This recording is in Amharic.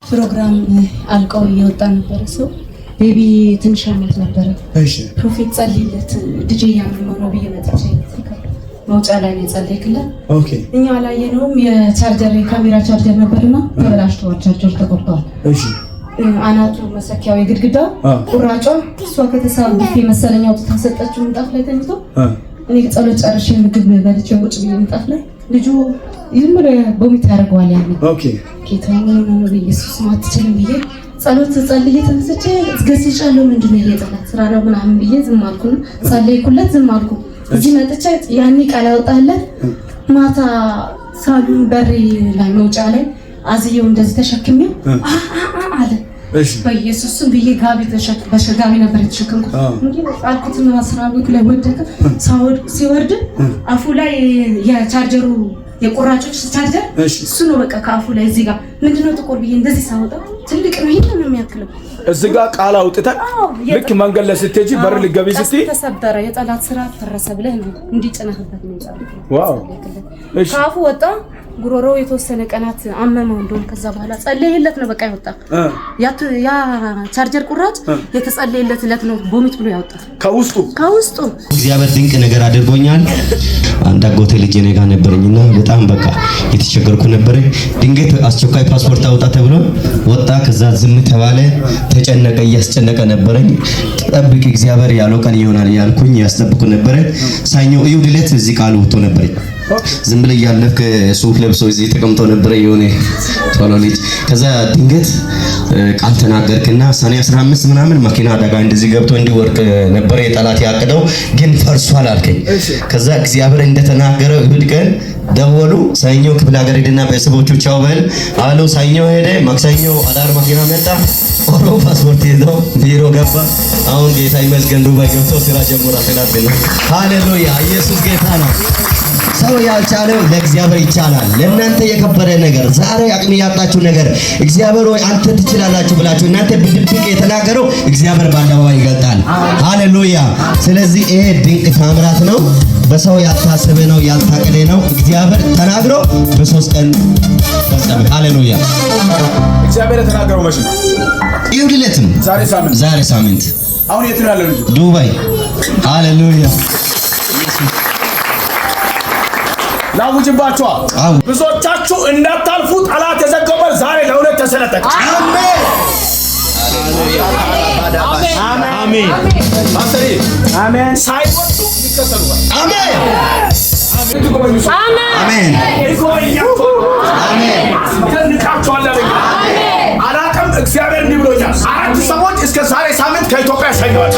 ፕሮግራም አልቀው እየወጣ ነበር ሰው ቤቢ ትንሽ አመት ነበር እሺ ፕሮፌት ጸልይለት ዲጄ ያመመው ነው በየመጣች መውጫ ላይ ነው ጸልይክለት ኦኬ እኛ አላየነውም የቻርጀር የካሜራ ቻርጀር ነበርና ተበላሽቷል ቻርጀር ተቆርጧል እሺ አናቱ መሰኪያው የግድግዳው ቁራጮ እሷ ከተሳብ ቢፌ መሰለኛው ተሰጠችው ምጣፍ ላይ ተኝቶ እኔ ጸሎት ጨርሼ ምግብ በልቼ ቁጭ ብዬ ምጣፍ ላይ ልጁ ይምረ ቦሚት ያደርገዋል ያለ ኦኬ ጌታዬ ነው ኢየሱስ ማትችልም ብዬ ጸሎት ጸልዬ ተነስቼ ገስጫለሁ ምንድነው እየጠላት ስራ ነው ምናምን ብዬ ዝም አልኩ ጸልይኩለት ዝም አልኩ እዚህ መጥቼ ያኔ ቃል አውጣለት ማታ ሳሉን በሪ ላይ መውጫ ላይ አዝየው እንደዚህ ተሸክሜው አለ እሺ በኢየሱስም ብዬ ጋቢ በሸጋቢ ነበር የተሸከምኩት እንዴ አልኩት ነው አስራቢክ ላይ ወደቀ ሲወርድ አፉ ላይ የቻርጀሩ የቁራጮች ቻርጀር እሱ ነው በቃ ካፉ ላይ እዚህ ጋር ምንድነው ጥቁር ብዬ እንደዚህ ሳወጣ ትልቅ ነው ይሄን ነው የሚያክለው እዚህ ጋር ቃል አውጥተን ልክ መንገድ ላይ ስትሄጂ በር ልገቢ ስትይ ተሰበረ የጠላት ስራ ተረሰ ብለህ ነው እንዲጨናህበት ነው ጻድቅ ዋው እሺ ካፉ ወጣ ጉሮሮ የተወሰነ ቀናት አመመው እንደውም ከዛ በኋላ ጸለይለት ነው በቃ ይወጣ ያ ቻርጀር ቁራጭ የተጸለይለት ነው ቦሚት ብሎ ያወጣ ከውስጡ እግዚአብሔር ድንቅ ነገር አድርጎኛል አንድ አጎቴ ልጅ እኔ ጋር ነበርኝና በጣም በቃ የተቸገርኩ ነበር ድንገት አስቸኳይ ፓስፖርት አውጣ ተብሎ ወጣ ከዛ ዝም ተባለ ተጨነቀ ያስጨነቀ ነበርኝ ጠብቅ እግዚአብሔር ያለው ቀን ይሆናል ያልኩኝ ያስጠብቁ ነበር ሳይኞ ይውድለት እዚህ ቃል ወጥቶ ነበር ዝም ብለ ያለፈ ሱፍ ለብሶ እዚህ ተቀምጦ ነበር የሆነ ቶሎ ልጅ ከዛ ድንገት ቃል ተናገርክና ሰኔ 15 ምናምን መኪና አደጋ እንደዚህ ገብቶ እንዲወርቅ ነበር የጠላት ያቀደው ግን ፈርሷል አልከኝ ከዛ እግዚአብሔር እንደተናገረው ይሁድ ቀን ደወሉ ሰኞ ክፍለ ሀገር ሄደና በሰቦቹ ቻው በል አሉ ሰኞ ሄደ ማክሰኞ አዳር መኪና መጣ ኦሮ ፓስፖርት ይዞ ቢሮ ገባ አሁን ጌታ ይመስገን ዱባይ ገብቶ ስራ ጀምሯል ተላበለ ሃሌሉያ ኢየሱስ ጌታ ነው ሰው ያልቻለው ለእግዚአብሔር ይቻላል ለእናንተ የከበረ ነገር ዛሬ አቅም ያጣችሁ ነገር እግዚአብሔር ወይ አንተ ትችላላችሁ ብላችሁ እናንተ በድብቅ የተናገረው እግዚአብሔር በአደባባይ ይገልጣል ሃሌሉያ ስለዚህ ይሄ ድንቅ ታምራት ነው በሰው ያልታሰበ ነው ያልታቀደ ነው እግዚአብሔር ተናግሮ በ3 ቀን ፈጸመ ሃሌሉያ እግዚአብሔር ተናገረው መቼ ይሁንለትም ዛሬ ሳምንት አሁን የት ነው ያለው ዱባይ ሃሌሉያ ላውጅባችሁ ብዙዎቻችሁ እንዳታልፉ ጠላት የዘገበ ዛሬ ለሁለት ተሰለጠቀ አሜን አሜን አሜን ሳይወጡ ይከተሉዋል አሜን አሜን አሜን ተንካቸዋለሁ አላቀም እግዚአብሔር እንዲህ ብሎኛል አራት ሰዎች እስከ ዛሬ ሳምንት ከኢትዮጵያ ሸኝዋል